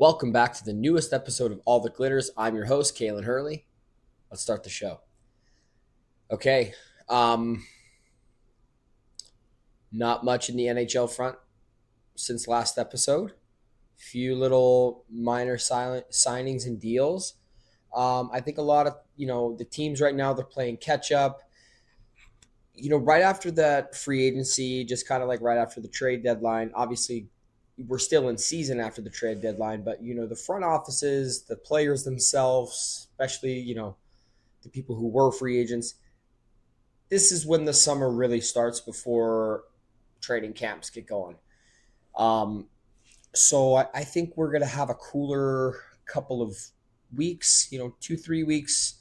Welcome back to the newest episode of All the Glitters. I'm your host, Kalen Hurley. Let's start the show. Okay. Um, Not much in the NHL front since last episode. Few little minor silent signings and deals. I think a lot of, the teams right now, they're playing catch up. Right after that free agency, just kind of like right after the trade deadline, obviously we're still in season after the trade deadline, but the front offices, the players themselves, especially, the people who were free agents, this is when the summer really starts before training camps get going. Um, so I think we're going to have a cooler couple of weeks, 2, 3 weeks.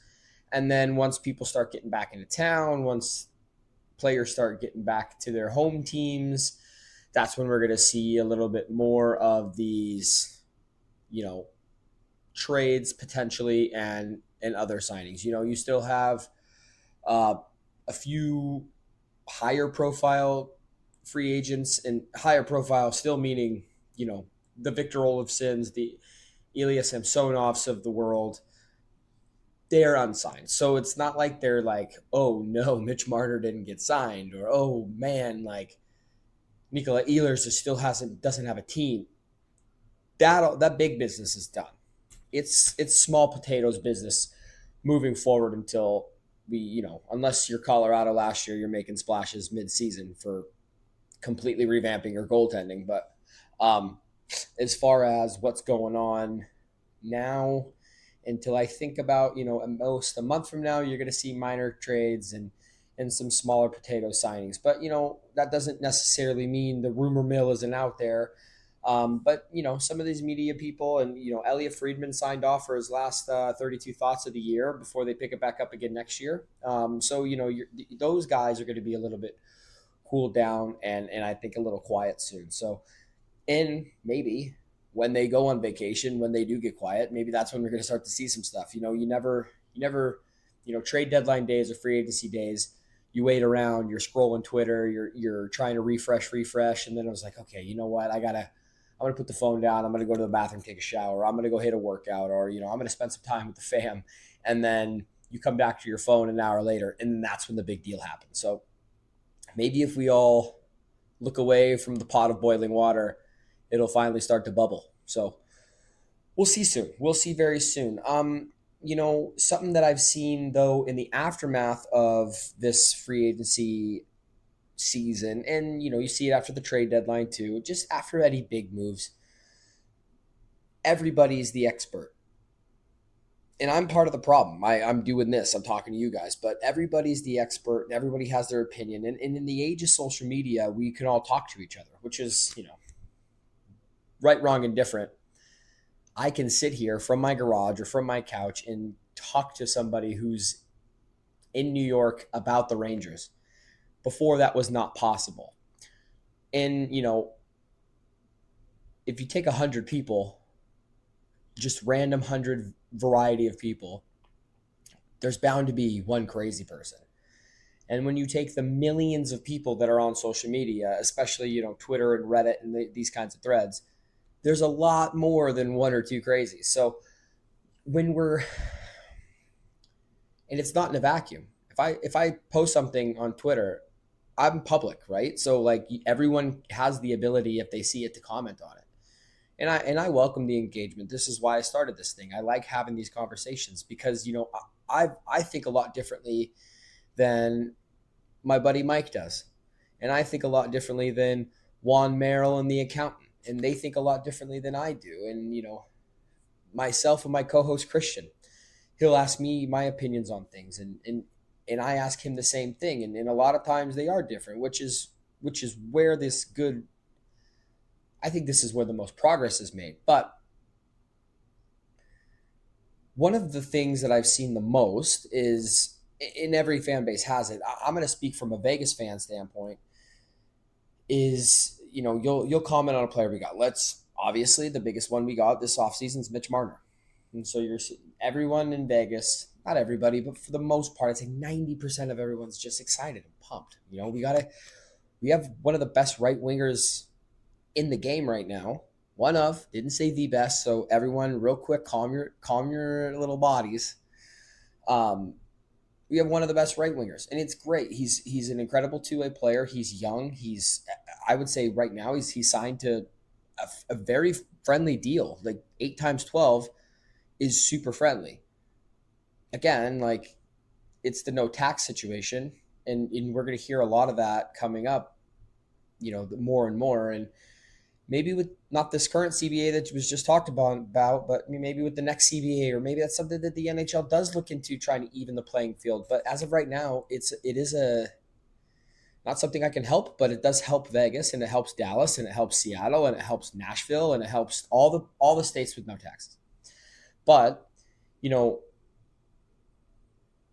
And then once people start getting back into town, once players start getting back to their home teams, that's when we're going to see a little bit more of these, you know, trades potentially and other signings. You still have uh, a few higher profile free agents, and higher profile still meaning the Victor Olofsons, the Ilya Samsonovs of the world. They're unsigned, so it's not like they're like, oh no, Mitch Marner didn't get signed, or oh man, like Nikola Ehlers just still doesn't have a team. That big business is done. It's small potatoes business moving forward until unless you're Colorado last year, you're making splashes mid-season for completely revamping your goaltending. But um, as far as what's going on now, until I think about at most a month from now, you're going to see minor trades and some smaller potato signings. But that doesn't necessarily mean the rumor mill isn't out there. But some of these media people, and Elliot Friedman signed off for his last 32 thoughts of the year before they pick it back up again next year. So those guys are going to be a little bit cooled down and I think a little quiet soon. So, and maybe when they go on vacation, when they do get quiet, maybe that's when we're going to start to see some stuff. You never, trade deadline days or free agency days. You wait around, you're scrolling Twitter, you're trying to refresh, and then I was like, okay, you know what? I'm gonna put the phone down. I'm gonna go to the bathroom, take a shower. I'm gonna go hit a workout, or I'm gonna spend some time with the fam, and then you come back to your phone an hour later, and that's when the big deal happens. So maybe if we all look away from the pot of boiling water, it'll finally start to bubble. So we'll see soon. We'll see very soon. Something that I've seen though in the aftermath of this free agency season, and you see it after the trade deadline too, just after any big moves, everybody's the expert. And I'm part of the problem. I'm doing this, I'm talking to you guys, but everybody's the expert and everybody has their opinion. And in the age of social media, we can all talk to each other, which is, right, wrong, and different. I can sit here from my garage or from my couch and talk to somebody who's in New York about the Rangers. Before that was not possible. And, if you take 100 people, just random 100 variety of people, there's bound to be one crazy person. And when you take the millions of people that are on social media, especially, Twitter and Reddit and these kinds of threads, there's a lot more than one or two crazies. So when we're, and it's not in a vacuum. If I post something on Twitter, I'm public, right? So like everyone has the ability, if they see it, to comment on it. And I welcome the engagement. This is why I started this thing. I like having these conversations because I think a lot differently than my buddy Mike does, and I think a lot differently than Juan Merrill and the accountant, and they think a lot differently than I do. And myself and my co-host Christian, he'll ask me my opinions on things, and I ask him the same thing, and a lot of times they are different, which is where this good. I think this is where the most progress is made. But one of the things that I've seen the most is, in every fan base has it. I'm going to speak from a Vegas fan standpoint. Is you'll comment on a player we got. Let's obviously the biggest one we got this offseason is Mitch Marner, and so you're everyone in Vegas, not everybody, but for the most part, I'd say 90% of everyone's just excited and pumped. We have one of the best right wingers in the game right now. One of, didn't say the best. So everyone, real quick, calm your little bodies. Um, we have one of the best right wingers, and it's great. He's an incredible two-way player. He's young. I would say right now he's signed to a very friendly deal. Like 8 times 12 is super friendly. Again, like it's the no tax situation, and we're going to hear a lot of that coming up. More and more, and maybe with not this current CBA that was just talked about, but maybe with the next CBA, or maybe that's something that the NHL does look into, trying to even the playing field. But as of right now, it is a not something I can help, but it does help Vegas, and it helps Dallas, and it helps Seattle, and it helps Nashville, and it helps all the states with no taxes. But you know,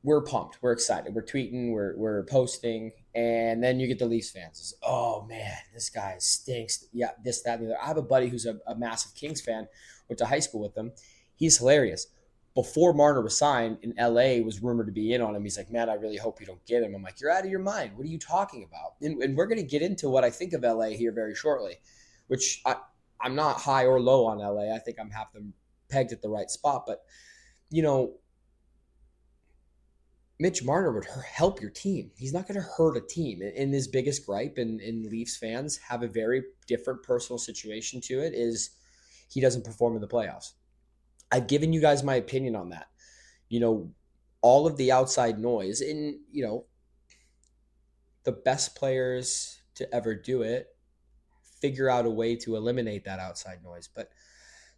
we're pumped. We're excited. We're tweeting. We're posting, and then you get the Leafs fans. It's, oh man, this guy stinks. Yeah, this, that, and the other. I have a buddy who's a massive Kings fan. Went to high school with him. He's hilarious. Before Marner was signed in LA, was rumored to be in on him. He's like, man, I really hope you don't get him. I'm like, you're out of your mind. What are you talking about? And we're going to get into what I think of LA here very shortly, which I'm not high or low on LA. I think I'm half them pegged at the right spot. But you know, Mitch Marner would help your team. He's not going to hurt a team. And his biggest gripe, and Leafs fans have a very different personal situation to it, is he doesn't perform in the playoffs. I've given you guys my opinion on that. You know, all of the outside noise, and, the best players to ever do it figure out a way to eliminate that outside noise. But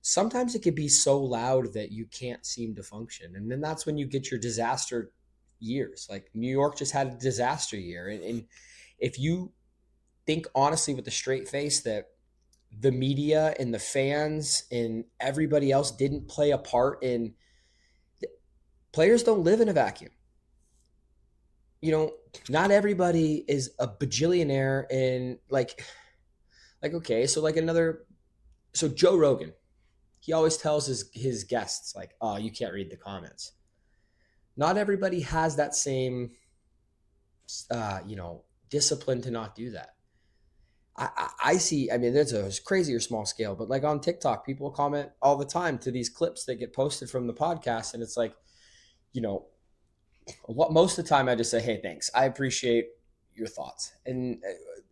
sometimes it can be so loud that you can't seem to function. And then that's when you get your disaster years. Like New York just had a disaster year. And if you think honestly with a straight face that the media and the fans and everybody else didn't play a part in, players don't live in a vacuum. Not everybody is a bajillionaire, and like okay, so like another so Joe Rogan, he always tells his guests like, oh, you can't read the comments. Not everybody has that same discipline to not do that. I see. I mean, there's a crazier small scale, but like on TikTok, people comment all the time to these clips that get posted from the podcast, and it's like, you know, most of the time I just say, hey, thanks, I appreciate your thoughts, and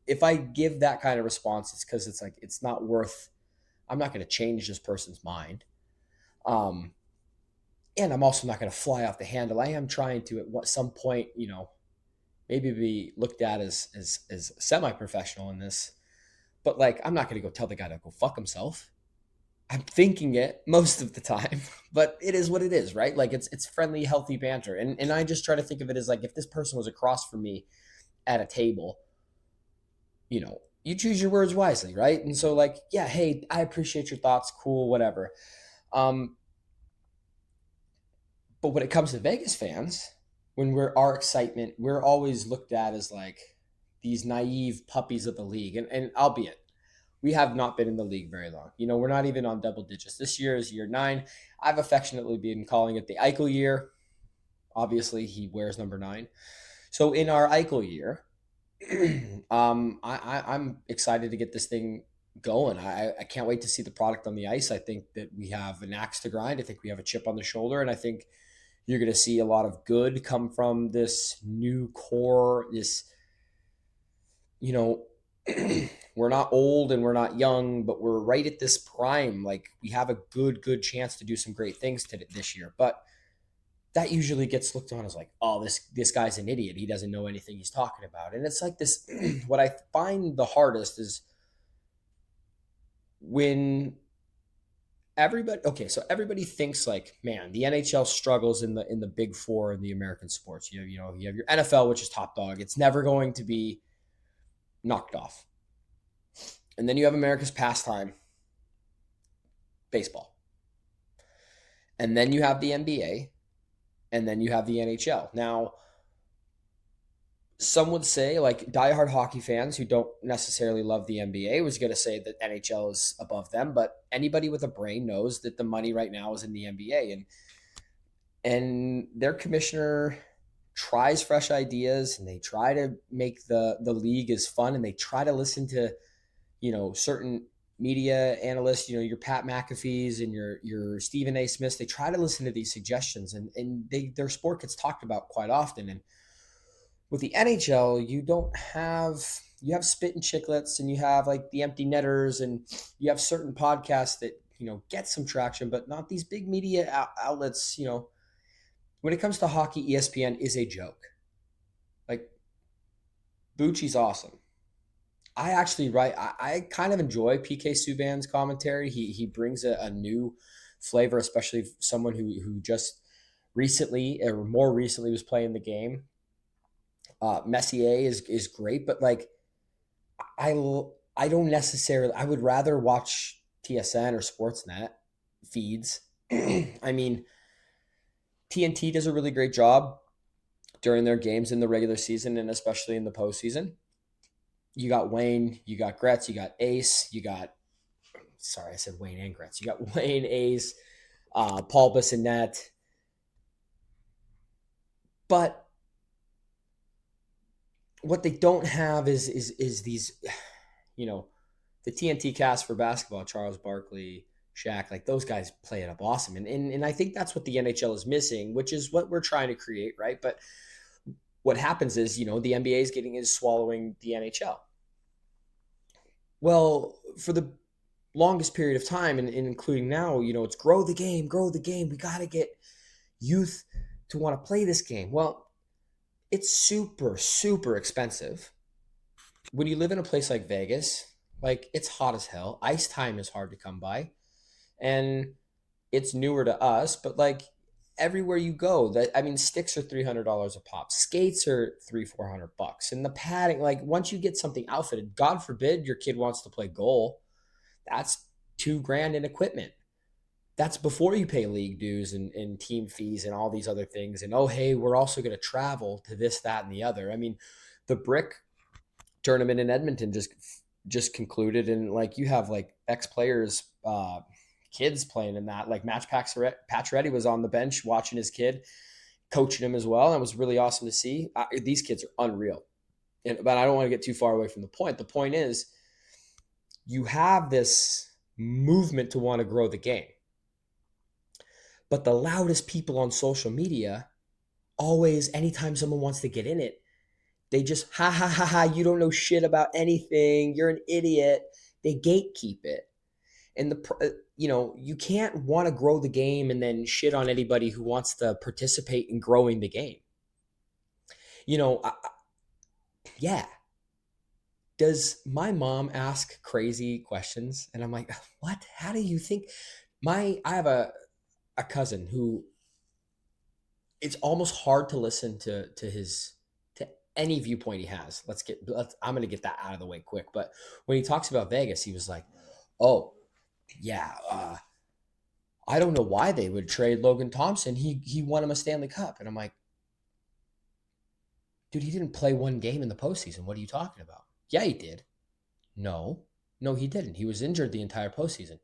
if I give that kind of response, it's because it's like it's not worth. I'm not going to change this person's mind. Um, and I'm also not going to fly off the handle. I am trying to at some point, maybe be looked at as semi-professional in this, but like I'm not going to go tell the guy to go fuck himself. I'm thinking it most of the time, but it is what it is, right? Like it's friendly, healthy banter, and I just try to think of it as like if this person was across from me at a table, you choose your words wisely, right? And so like, yeah, hey, I appreciate your thoughts, cool, whatever. Um, But when it comes to Vegas fans, when our excitement, we're always looked at as like these naive puppies of the league. And albeit, we have not been in the league very long. We're not even on double digits. This year is year 9. I've affectionately been calling it the Eichel year. Obviously, he wears number 9. So in our Eichel year, I'm excited to get this thing going. I can't wait to see the product on the ice. I think that we have an axe to grind. I think we have a chip on the shoulder, and I think you're going to see a lot of good come from this new core. You know, we're not old and we're not young, but we're right at this prime. Like we have a good chance to do some great things this year. But that usually gets looked on as like, oh, this guy's an idiot. He doesn't know anything he's talking about. And it's like this. What I find the hardest is when everybody thinks like, man, the NHL struggles in the big four in the American sports. You have your NFL, which is top dog. It's never going to be knocked off. And then you have America's pastime, baseball. And then you have the NBA, and then you have the NHL. Now, some would say, like diehard hockey fans who don't necessarily love the NBA was going to say that NHL is above them, but anybody with a brain knows that the money right now is in the NBA, and their commissioner tries fresh ideas, and they try to make the league as fun, and they try to listen to certain media analysts, your Pat McAfee's and your Stephen A. Smiths, they try to listen to these suggestions, and their sport gets talked about quite often. And with the NHL, you have spit and chicklets, and you have like the empty netters, and you have certain podcasts that get some traction, but not these big media outlets. When it comes to hockey, ESPN is a joke. Like, Bucci's awesome. I actually write. I kind of enjoy PK Subban's commentary. He brings a new flavor, especially someone who just recently or more recently was playing the game. Messier is great, but like I I don't necessarily. I would rather watch TSN or Sportsnet feeds. I mean, TNT does a really great job during their games in the regular season and especially in the postseason. You got Wayne, you got Gretz, you got Ace, you got, sorry, I said Wayne and Gretz. You got Wayne, Ace, Paul Bissonnette. But what they don't have is these, you know, the TNT cast for basketball, Charles Barkley, Shaq, like those guys play it up awesome. And I think that's what the NHL is missing, which is what we're trying to create, right? But what happens is, the NBA is swallowing the NHL. Well, for the longest period of time, and including now, it's grow the game, grow the game. We got to get youth to want to play this game. Well, it's super, super expensive. When you live in a place like Vegas, like it's hot as hell. Ice time is hard to come by. And it's newer to us, but like everywhere you go, that I mean, sticks are $300 a pop, skates are 300-400 bucks, and the padding. Like once you get something outfitted, God forbid your kid wants to play goal, that's 2 grand in equipment. That's before you pay league dues and team fees and all these other things. And oh, hey, we're also going to travel to this, that, and the other. I mean, the brick tournament in Edmonton just concluded, and like you have like ex players, kids playing in that. Like Match Pacioretty was on the bench watching his kid, coaching him as well, and it was really awesome to see. These kids are unreal, but I don't want to get too far away from the point. The point is, you have this movement to want to grow the game, but the loudest people on social media always, anytime someone wants to get in it, they just ha ha ha ha, you don't know shit about anything, you're an idiot. They gatekeep it. And you can't want to grow the game and then shit on anybody who wants to participate in growing the game. you know I, yeah, does my mom ask crazy questions and I'm like, what, how do you think? I have a cousin who, it's almost hard to listen to any viewpoint he has. I'm going to get that out of the way quick. But when he talks about Vegas, he was like, oh yeah, I don't know why they would trade Logan Thompson. He won him a Stanley Cup. And I'm like, dude, he didn't play one game in the postseason. What are you talking about? Yeah, he did. No, no, he didn't. He was injured the entire postseason.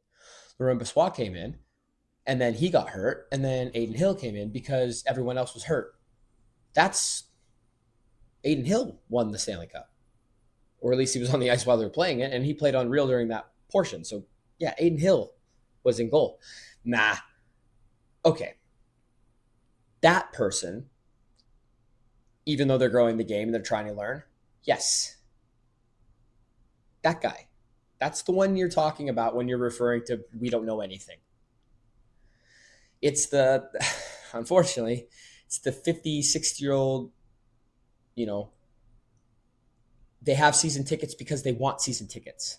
Laurent Brossoit came in, and then he got hurt, and then Aiden Hill came in because everyone else was hurt. That's Aiden Hill won the Stanley Cup, or at least he was on the ice while they were playing it, and he played unreal during that portion. So yeah, Aiden Hill was in goal. Nah, okay, that person, even though they're growing the game and they're trying to learn, yes, that guy. That's the one you're talking about when you're referring to we don't know anything. It's the, unfortunately, it's the 50, 60-year-old, you know, they have season tickets because they want season tickets.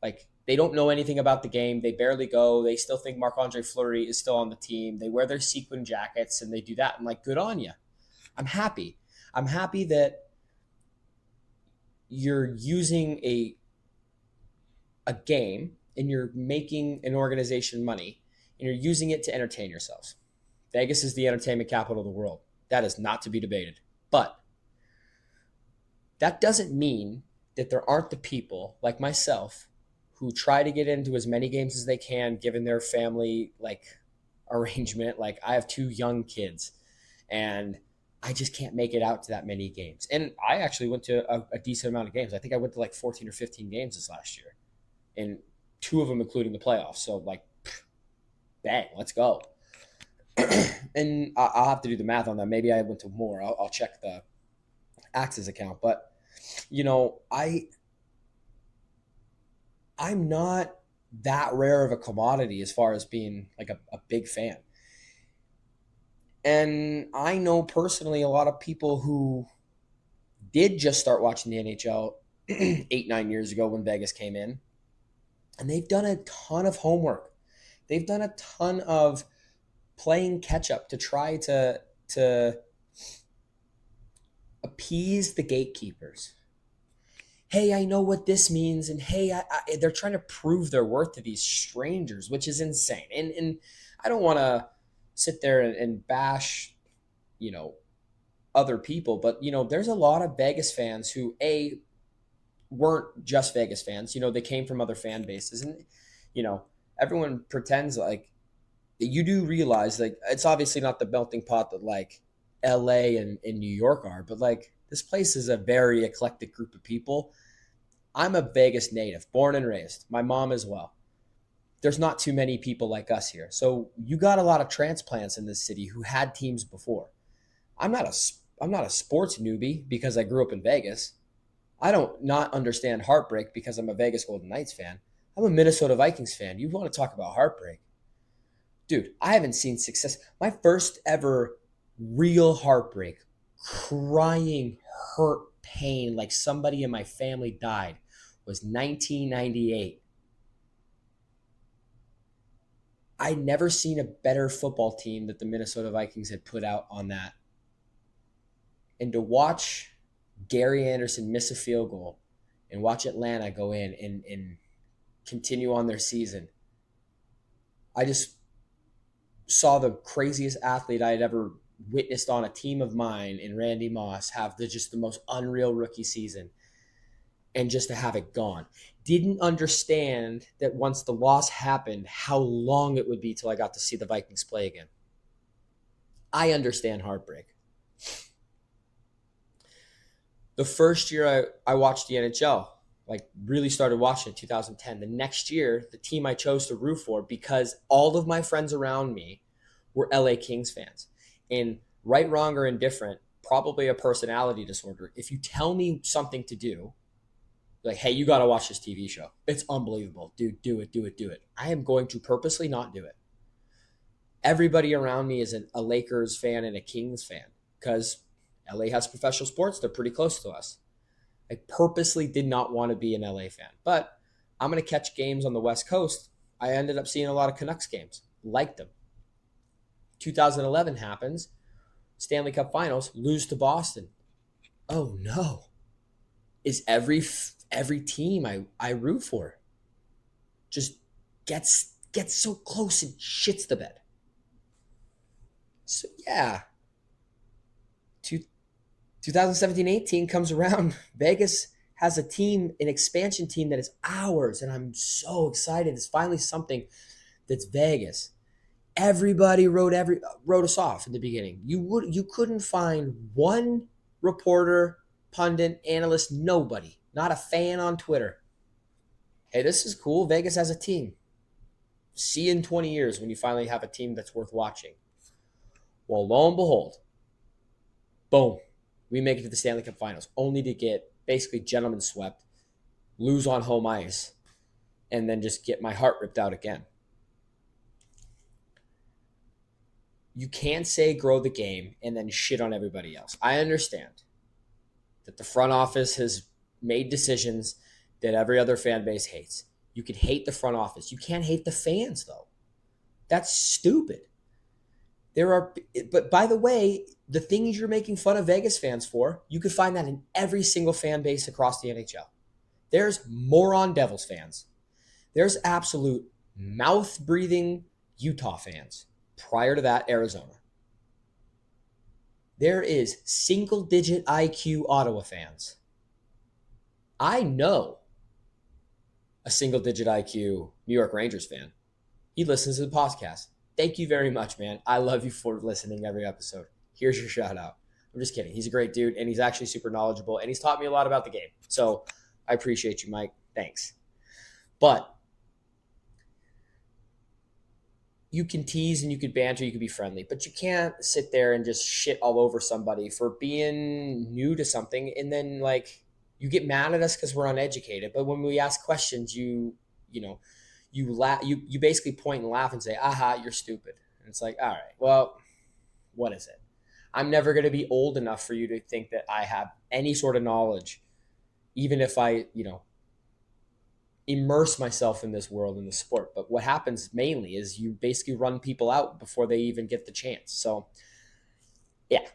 Like they don't know anything about the game. They barely go. They still think Marc-Andre Fleury is still on the team. They wear their sequin jackets and they do that. I'm like, good on you. I'm happy. I'm happy that you're using a game and you're making an organization money and you're using it to entertain yourselves. Vegas is the entertainment capital of the world. That is not to be debated. But that doesn't mean that there aren't the people like myself who try to get into as many games as they can given their family like arrangement. Like I have 2 young kids and I just can't make it out to that many games. And I actually went to a decent amount of games. I think I went to like 14 or 15 games this last year. And two of them including the playoffs. So like, bang, let's go. And I'll have to do the math on that. Maybe I went to more. I'll check the Axis account. But you know, I'm not that rare of a commodity as far as being like a big fan. And I know personally a lot of people who did just start watching the NHL 8, 9 years ago when Vegas came in, and they've done a ton of homework. They've done a ton of playing catch up to try to appease the gatekeepers. Hey, I know what this means, and hey, they're trying to prove their worth to these strangers, which is insane. And I don't want to sit there and bash, you know, other people, but you know, there's a lot of Vegas fans who weren't just Vegas fans. You know, they came from other fan bases, and you know, everyone pretends like you do realize like it's obviously not the melting pot that like LA and New York are, but like this place is a very eclectic group of people. I'm a Vegas native, born and raised. My mom as well. There's not too many people like us here. So you got a lot of transplants in this city who had teams before. I'm not a I'm not a sports newbie because I grew up in Vegas. I don't not understand heartbreak because I'm a Vegas Golden Knights fan. I'm a Minnesota Vikings fan. You want to talk about heartbreak? Dude, I haven't seen success. My first ever real heartbreak, crying, hurt, pain, like somebody in my family died, was 1998. I'd never seen a better football team that the Minnesota Vikings had put out on that. And to watch Gary Anderson miss a field goal and watch Atlanta go in and continue on their season, I just saw the craziest athlete I had ever witnessed on a team of mine in Randy Moss have just the most unreal rookie season, and just to have it gone. Didn't understand that once the loss happened, how long it would be till I got to see the Vikings play again. I understand heartbreak. The first year I watched the NHL, like really started watching it, 2010. The next year, the team I chose to root for, because all of my friends around me were LA Kings fans. And right, wrong, or indifferent, probably a personality disorder. If you tell me something to do, like, hey, you got to watch this TV show. It's unbelievable. Dude, do it, do it, do it. I am going to purposely not do it. Everybody around me is a Lakers fan and a Kings fan because LA has professional sports. They're pretty close to us. I purposely did not want to be an LA fan, but I'm going to catch games on the West Coast. I ended up seeing a lot of Canucks games, liked them. 2011 happens, Stanley Cup Finals, lose to Boston. Oh no. Is every team I root for just gets so close and shits the bed. So yeah, 2017-18 comes around. Vegas has a team, an expansion team that is ours, and I'm so excited. It's finally something that's Vegas. Everybody wrote us off in the beginning. You couldn't find one reporter, pundit, analyst, nobody, not a fan on Twitter. Hey, this is cool. Vegas has a team. See you in 20 years when you finally have a team that's worth watching. Well, lo and behold, boom, we make it to the Stanley Cup Finals, only to get basically gentlemen swept, lose on home ice, and then just get my heart ripped out again. You can't say grow the game and then shit on everybody else. I understand that the front office has made decisions that every other fan base hates. You can hate the front office. You can't hate the fans, though. That's stupid. But by the way, the things you're making fun of Vegas fans for, you could find that in every single fan base across the NHL. There's moron Devils fans. There's absolute mouth-breathing Utah fans. Prior to that, Arizona. There is single-digit IQ Ottawa fans. I know a single-digit IQ New York Rangers fan. He listens to the podcast. Thank you very much, man. I love you for listening every episode. Here's your shout out. I'm just kidding. He's a great dude, and he's actually super knowledgeable, and he's taught me a lot about the game. So I appreciate you, Mike. Thanks. But you can tease and you could banter, you could be friendly, but you can't sit there and just shit all over somebody for being new to something. And then like you get mad at us because we're uneducated. But when we ask questions, you know, you laugh, you basically point and laugh and say, aha, you're stupid. And it's like, all right, well, what is it? I'm never going to be old enough for you to think that I have any sort of knowledge, even if I, immerse myself in this world in the sport. But what happens mainly is you basically run people out before they even get the chance. So yeah,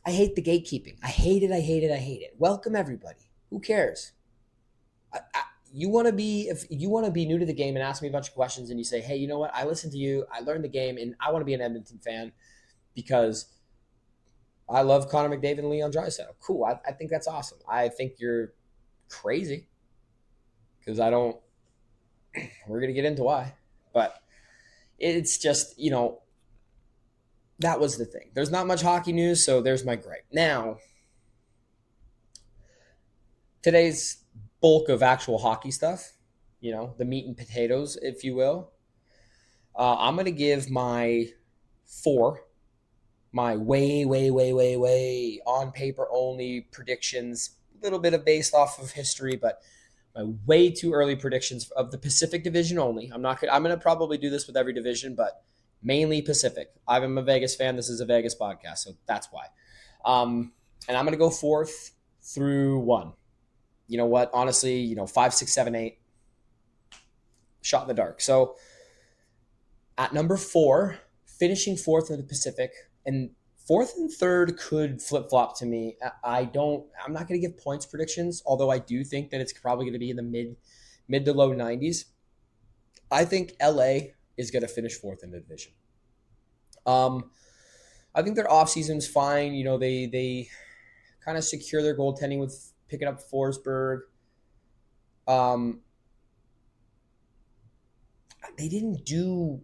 I hate the gatekeeping. I hate it. I hate it. I hate it. Welcome everybody. Who cares? You want to be if you want to be new to the game and ask me a bunch of questions and you say, hey, you know what? I listened to you. I learned the game and I want to be an Edmonton fan because I love Connor McDavid and Leon Draisaitl. Cool. I think that's awesome. I think you're crazy because I don't. We're gonna get into why, but it's just that was the thing. There's not much hockey news, so there's my gripe. Now, today's bulk of actual hockey stuff, the meat and potatoes, if you will. I'm going to give my four, my way, way, way, way, way on paper only predictions, a little bit of based off of history, but my way too early predictions of the Pacific Division only. I'm going to probably do this with every division, but mainly Pacific. I'm a Vegas fan. This is a Vegas podcast, so that's why. And I'm going to go fourth through one. You know what? Honestly, 5, 6, 7, 8. Shot in the dark. So at number 4, finishing fourth in the Pacific, and fourth and third could flip flop to me. I'm not going to give points predictions, although I do think that it's probably going to be in the mid to low 90s. I think LA is going to finish fourth in the division. I think their offseason's fine. They kind of secure their goaltending with picking up Forsberg. They didn't do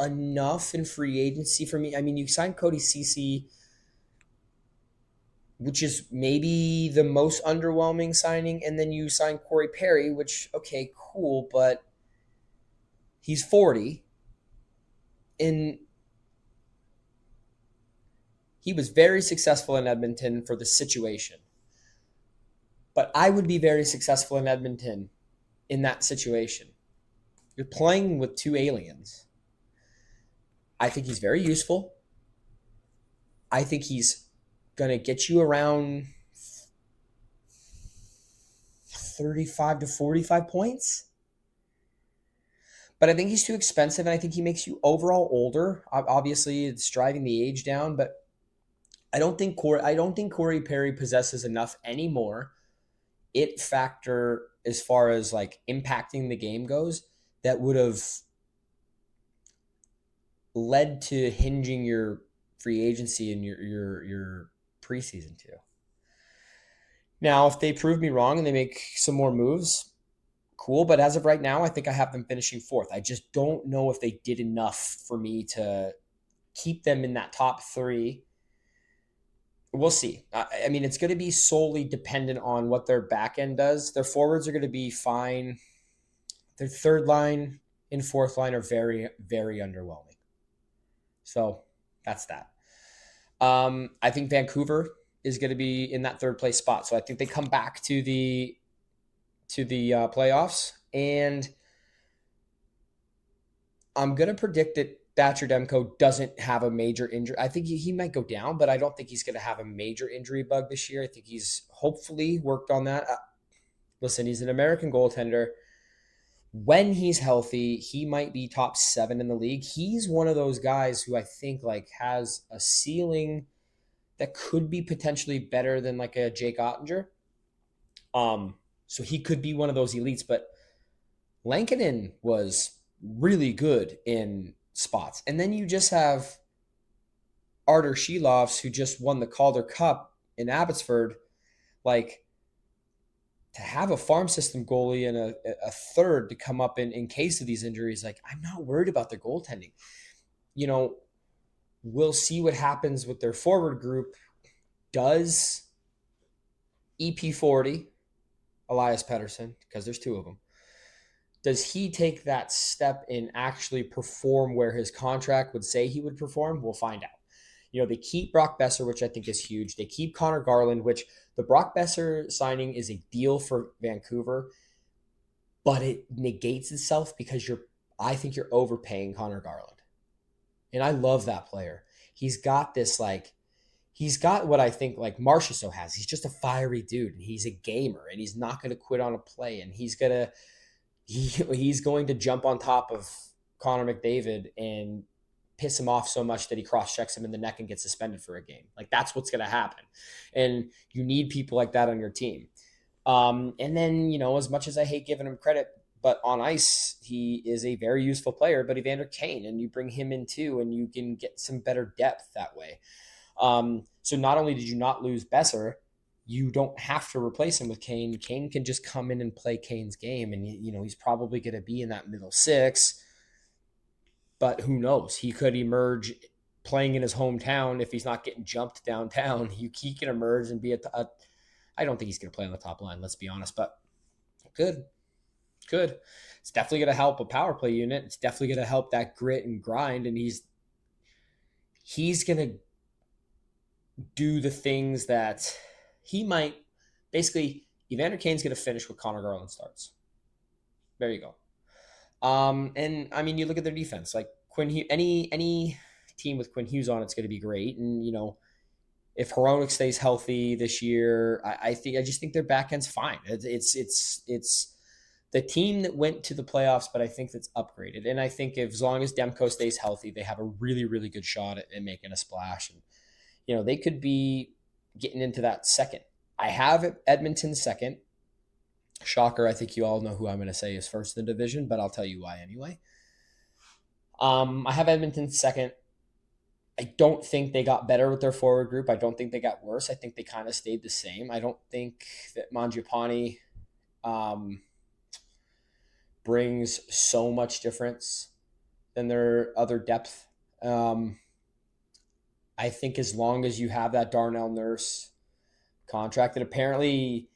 enough in free agency for me. I mean, you signed Cody Ceci, which is maybe the most underwhelming signing, and then you signed Corey Perry, which, okay, cool, but he's 40, and he was very successful in Edmonton for the situation. But I would be very successful in Edmonton in that situation. You're playing with two aliens. I think he's very useful. I think he's going to get you around 35 to 45 points. But I think he's too expensive, and I think he makes you overall older. Obviously, it's driving the age down, but I don't think Corey Perry possesses enough anymore it factor as far as like impacting the game goes that would have led to hinging your free agency and your preseason too. Now, if they prove me wrong and they make some more moves, cool. But as of right now, I think I have them finishing fourth. I just don't know if they did enough for me to keep them in that top 3. We'll see. I mean, it's going to be solely dependent on what their back end does. Their forwards are going to be fine. Their third line and fourth line are very, very underwhelming. So that's that. I think Vancouver is going to be in that third place spot. So I think they come back to the playoffs, and I'm going to predict that Thatcher Demko doesn't have a major injury. I think he might go down, but I don't think he's going to have a major injury bug this year. I think he's hopefully worked on that. Listen, he's an American goaltender. When he's healthy, he might be top 7 in the league. He's one of those guys who I think like has a ceiling that could be potentially better than like a Jake Ottinger. So he could be one of those elites, but Lankinen was really good in spots. And then you just have Artur Shilovs, who just won the Calder Cup in Abbotsford. Like, to have a farm system goalie and a third to come up in case of these injuries, like, I'm not worried about their goaltending. We'll see what happens with their forward group. Does EP40, Elias Pettersson, because there's 2 of them, Does he take that step and actually perform where his contract would say he would perform? We'll find out. They keep Brock Besser, which I think is huge. They keep Connor Garland, which the Brock Besser signing is a deal for Vancouver, but it negates itself because I think you're overpaying Connor Garland. And I love that player. He's got this he's got what I think like Marchessault has. He's just a fiery dude and he's a gamer and he's not going to quit on a play and he's going to jump on top of Connor McDavid and piss him off so much that he cross checks him in the neck and gets suspended for a game. Like that's what's going to happen. And you need people like that on your team. And then, as much as I hate giving him credit, but on ice, he is a very useful player, but Evander Kane, and you bring him in too, and you can get some better depth that way. So not only did you not lose Besser, you don't have to replace him with Kane. Kane can just come in and play Kane's game, and he's probably going to be in that middle six. But who knows? He could emerge playing in his hometown if he's not getting jumped downtown. He can emerge and be I don't think he's going to play on the top line, let's be honest, but good. It's definitely going to help a power play unit. It's definitely going to help that grit and grind, and he's going to do the things that he might. Basically, Evander Kane's going to finish what Connor Garland starts. There you go. And I mean, you look at their defense, like Quinn Hughes, any team with Quinn Hughes on it's going to be great. And if Hronek stays healthy this year, I just think their back end's fine. It's the team that went to the playoffs, but I think that's upgraded. And I think as long as Demko stays healthy, they have a really, really good shot at making a splash. And they could be getting into that second. I have Edmonton second. Shocker, I think you all know who I'm going to say is first in the division, but I'll tell you why anyway. I have Edmonton second. I don't think they got better with their forward group. I don't think they got worse. I think they kind of stayed the same. I don't think that Mangiapane brings so much difference than their other depth. I think as long as you have that Darnell Nurse contract, that apparently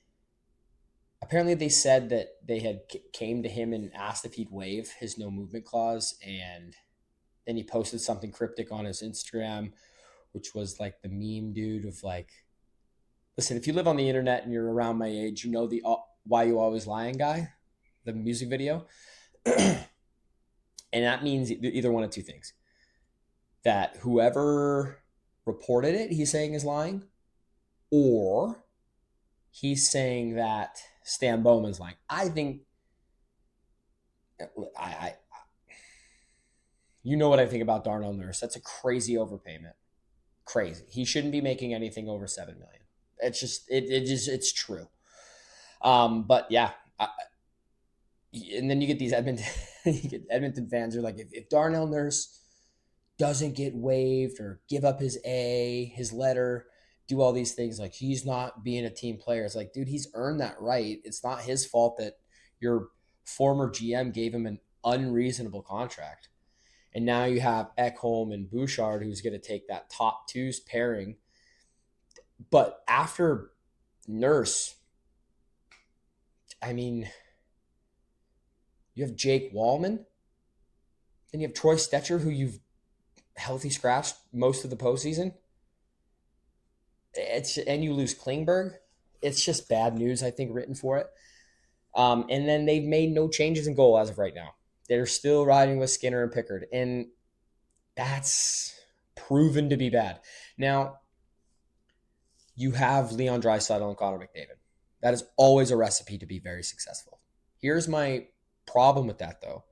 they said that they had came to him and asked if he'd waive his no movement clause, and then he posted something cryptic on his Instagram, which was like the meme dude of like, listen, if you live on the internet and you're around my age, you know the Why You Always Lying guy, the music video. And that means either one of two things. That whoever reported it, he's saying is lying, or he's saying that Stan Bowman's lying. I think you know what I think about Darnell Nurse. That's a crazy overpayment. Crazy. He shouldn't be making anything over $7 million. It's true. But yeah, and then you get these Edmonton fans who are like, if Darnell Nurse doesn't get waived or give up his letter, do all these things, like he's not being a team player. It's like, dude, he's earned that right. It's not his fault that your former GM gave him an unreasonable contract. And now you have Ekholm and Bouchard, who's going to take that top twos pairing. But after Nurse, I mean, you have Jake Wallman. Then you have Troy Stetcher, who you've healthy scratched most of the postseason. And you lose Klingberg. It's just bad news, I think, written for it. And then they've made no changes in goal as of right now. They're still riding with Skinner and Pickard, and that's proven to be bad. Now, you have Leon Draisaitl and Connor McDavid. That is always a recipe to be very successful. Here's my problem with that, though,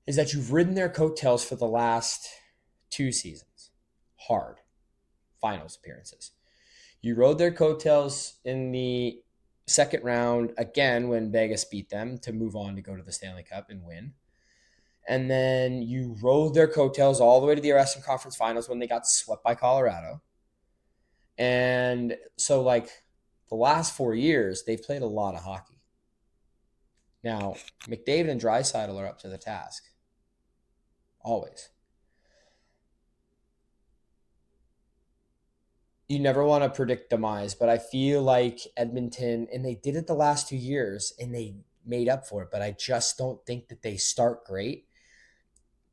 is that you've ridden their coattails for the last 2 seasons. Hard. Finals appearances. You rode their coattails in the second round again when Vegas beat them to move on to go to the Stanley Cup and win. And then you rode their coattails all the way to the Western Conference Finals when they got swept by Colorado. And so, like, the last 4 years, they've played a lot of hockey. Now, McDavid and Draisaitl are up to the task. Always. You never want to predict demise, but I feel like Edmonton, and they did it the last 2 years, and they made up for it, but I just don't think that they start great.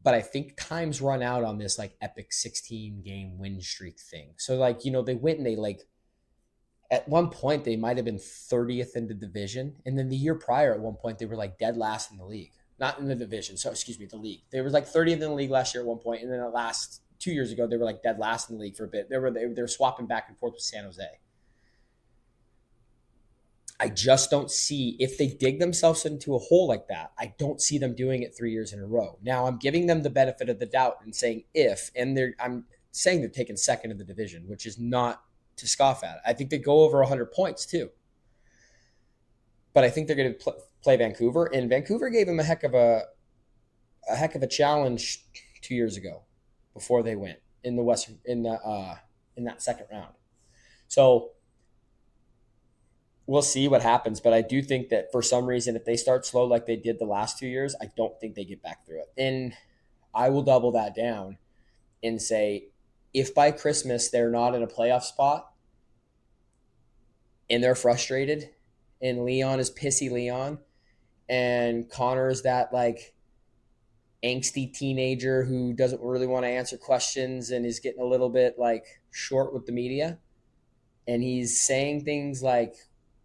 But I think time's run out on this like epic 16 game win streak thing. So like, they went and they like at one point they might have been 30th in the division, and then the year prior at one point they were like dead last in the league. Not in the division, so excuse me, the league. They were like 30th in the league last year at one point, and then the last 2 years ago they were like dead last in the league for a bit. They were swapping back and forth with San Jose. I just don't see if they dig themselves into a hole like that. I don't see them doing it 3 years in a row. Now I'm giving them the benefit of the doubt and saying if, and I'm saying they're taking second in the division, which is not to scoff at. I think they go over 100 points too, but I think they're going to play Vancouver, and Vancouver gave them a heck of a challenge 2 years ago before they went in the Western in that second round. So we'll see what happens, but I do think that for some reason, if they start slow like they did the last 2 years, I don't think they get back through it. And I will double that down and say, if by Christmas they're not in a playoff spot and they're frustrated and Leon is pissy Leon and Connor is that like angsty teenager who doesn't really want to answer questions and is getting a little bit like short with the media, and he's saying things like,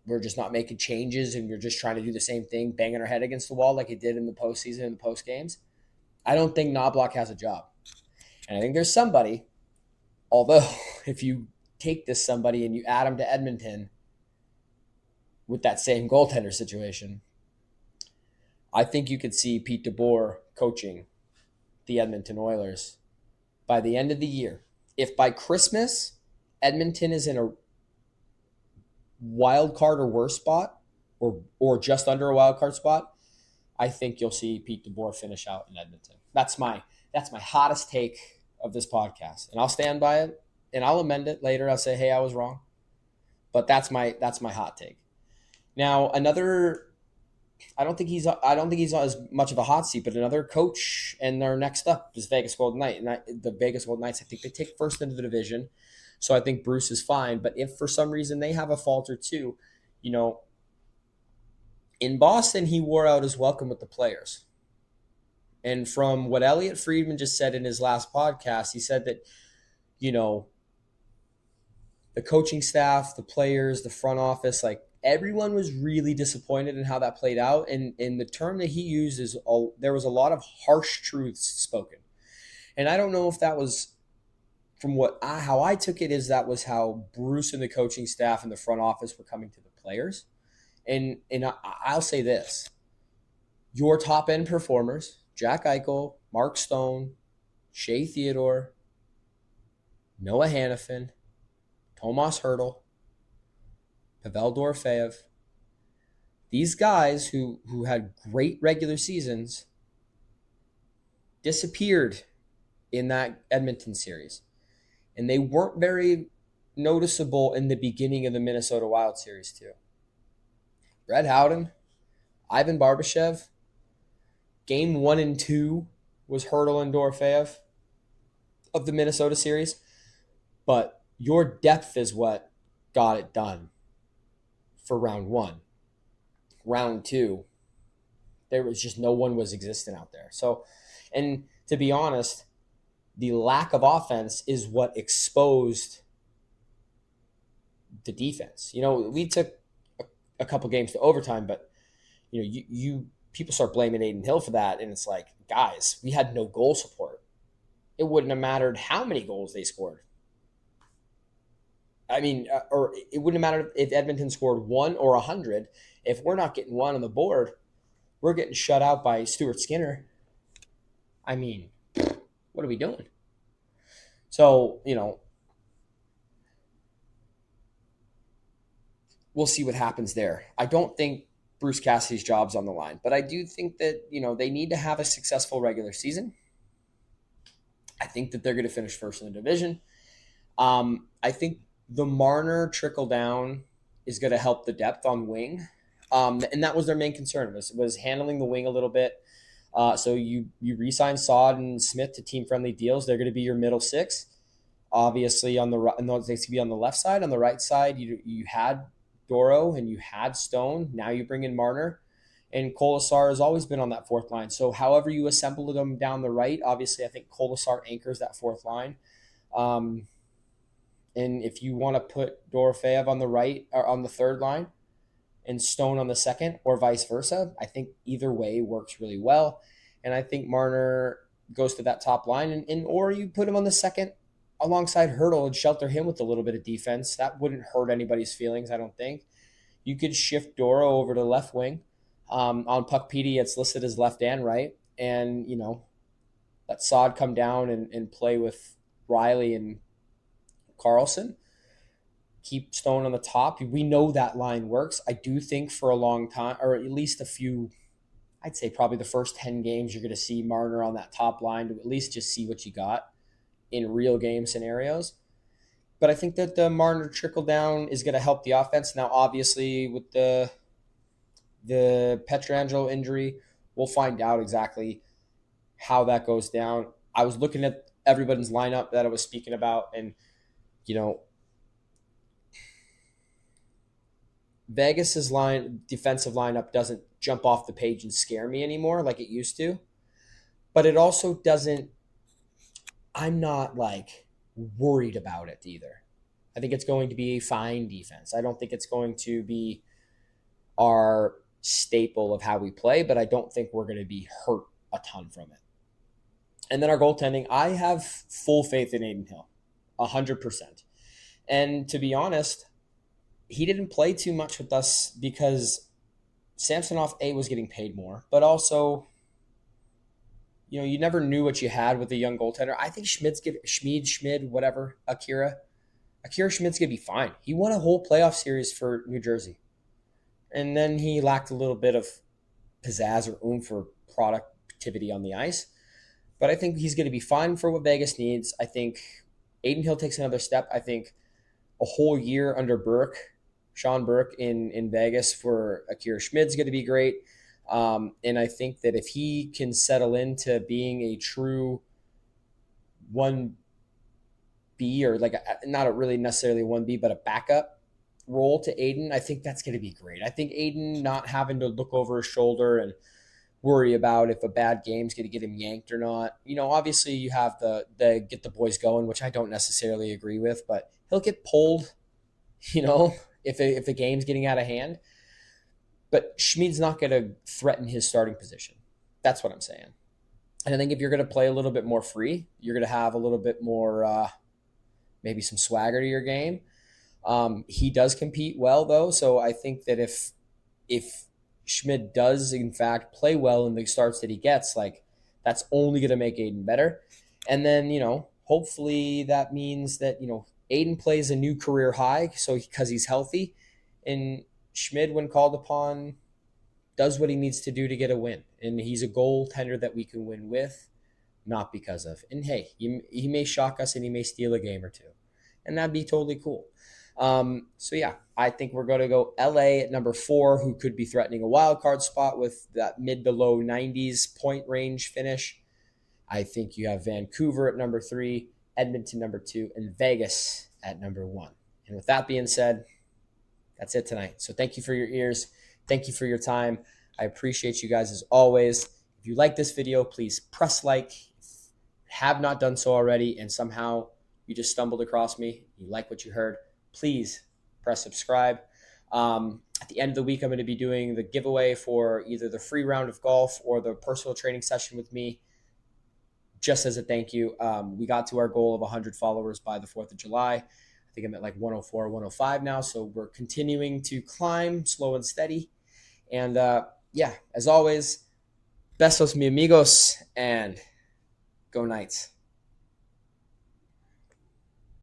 we're just not making changes and we're just trying to do the same thing, banging our head against the wall like it did in the postseason and the post games, I don't think Knobloch has a job. And I think there's somebody, although if you take this somebody and you add him to Edmonton with that same goaltender situation, I think you could see Pete DeBoer coaching the Edmonton Oilers by the end of the year. If by Christmas Edmonton is in a wild card or worse spot, or just under a wild card spot, I think you'll see Pete DeBoer finish out in Edmonton. That's my hottest take of this podcast, and I'll stand by it, and I'll amend it later. I'll say, hey, I was wrong, but that's my hot take. Now another, I don't think he's as much of a hot seat, but another coach, and their next up is Vegas Golden Knights, and the Vegas Golden Knights, I think they take first into the division. So I think Bruce is fine. But if for some reason they have a falter too, in Boston, he wore out his welcome with the players. And from what Elliot Friedman just said in his last podcast, he said that, the coaching staff, the players, the front office, like everyone was really disappointed in how that played out. And the term that he used is there was a lot of harsh truths spoken. And I don't know if that was from how I took it, is that was how Bruce and the coaching staff and the front office were coming to the players. And I'll say this: your top end performers, Jack Eichel, Mark Stone, Shea Theodore, Noah Hannafin, Tomas Hertl, Pavel Dorofeyev, these guys who had great regular seasons disappeared in that Edmonton series. And they weren't very noticeable in the beginning of the Minnesota Wild series too. Brett Howden, Ivan Barbashev, game 1 and 2 was Hertl and Dorofeyev of the Minnesota series. But your depth is what got it done for round 1. Round 2, there was just no one was existent out there. So, and to be honest, the lack of offense is what exposed the defense. We took a couple games to overtime, but you people start blaming Aiden Hill for that, and it's like, guys, we had no goal support. It wouldn't have mattered how many goals they scored. I mean, or it wouldn't have mattered if Edmonton scored 1 or 100. If we're not getting 1 on the board, we're getting shut out by Stuart Skinner. I mean, what are we doing? So, we'll see what happens there. I don't think Bruce Cassidy's job's on the line, but I do think that, they need to have a successful regular season. I think that they're going to finish first in the division. I think the Marner trickle down is going to help the depth on wing. And that was their main concern, was handling the wing a little bit. So you re-sign Saad and Smith to team-friendly deals. They're going to be your middle six. Obviously, they could be on the left side. On the right side, you had Doro and you had Stone. Now you bring in Marner. And Colasar has always been on that fourth line. So however you assemble them down the right, obviously I think Colasar anchors that fourth line. Um, and if you want to put Dorofeev on the right or on the third line and Stone on the second, or vice versa, I think either way works really well. And I think Marner goes to that top line, and or you put him on the second alongside Hurdle and shelter him with a little bit of defense. That wouldn't hurt anybody's feelings, I don't think. You could shift Doro over to left wing. On Puckpedia, it's listed as left and right. And, let Sod come down and play with Riley and Carlson. Keep Stone on the top. We know that line works. I do think for a long time, or at least a few, I'd say probably the first 10 games, you're going to see Marner on that top line to at least just see what you got in real game scenarios. But I think that the Marner trickle down is going to help the offense. Now, obviously, with the Pietrangelo injury, we'll find out exactly how that goes down. I was looking at everybody's lineup that I was speaking about, and you know, Vegas's defensive lineup doesn't jump off the page and scare me anymore like it used to. But it also doesn't. I'm not like worried about it either. I think it's going to be a fine defense. I don't think it's going to be our staple of how we play, but I don't think we're going to be hurt a ton from it. And then our goaltending, I have full faith in Adin Hill, 100%. And to be honest, he didn't play too much with us because Samsonov A was getting paid more, but also, you never knew what you had with a young goaltender. I think Schmid, whatever, Akira Schmid's gonna be fine. He won a whole playoff series for New Jersey, and then he lacked a little bit of pizzazz or oomph or productivity on the ice. But I think he's going to be fine for what Vegas needs. I think Adin Hill takes another step. I think a whole year under Sean Burke in Vegas for Akira Schmid's going to be great. And I think that if he can settle into being a true 1B or not really necessarily 1B, but a backup role to Adin, I think that's going to be great. I think Adin not having to look over his shoulder and worry about if a bad game's going to get him yanked or not. Obviously you have the get the boys going, which I don't necessarily agree with, but he'll get pulled, if the game's getting out of hand. But Schmid's not going to threaten his starting position. That's what I'm saying. And I think if you're going to play a little bit more free, you're going to have a little bit more, maybe some swagger to your game. He does compete well, though, so I think that if Schmid does, in fact, play well in the starts that he gets, that's only going to make Adin better. And then, hopefully that means that, Adin plays a new career high, so because he's healthy, and Schmid, when called upon, does what he needs to do to get a win. And he's a goaltender that we can win with, not because of. And hey, he may shock us and he may steal a game or two. And that'd be totally cool. So yeah, I think we're going to go LA at number 4, who could be threatening a wild card spot with that mid to low 90s point range finish. I think you have Vancouver at number 3, Edmonton number 2, and Vegas at number 1. And with that being said, that's it tonight. So thank you for your ears. Thank you for your time. I appreciate you guys as always. If you like this video, please press like. If you have not done so already and somehow you just stumbled across me, you like what you heard, please press subscribe. At the end of the week, I'm going to be doing the giveaway for either the free round of golf or the personal training session with me, just as a thank you. We got to our goal of 100 followers by the 4th of July. I think I'm at 104, 105 now. So we're continuing to climb slow and steady. And yeah, as always, besos mi amigos, and go Knights.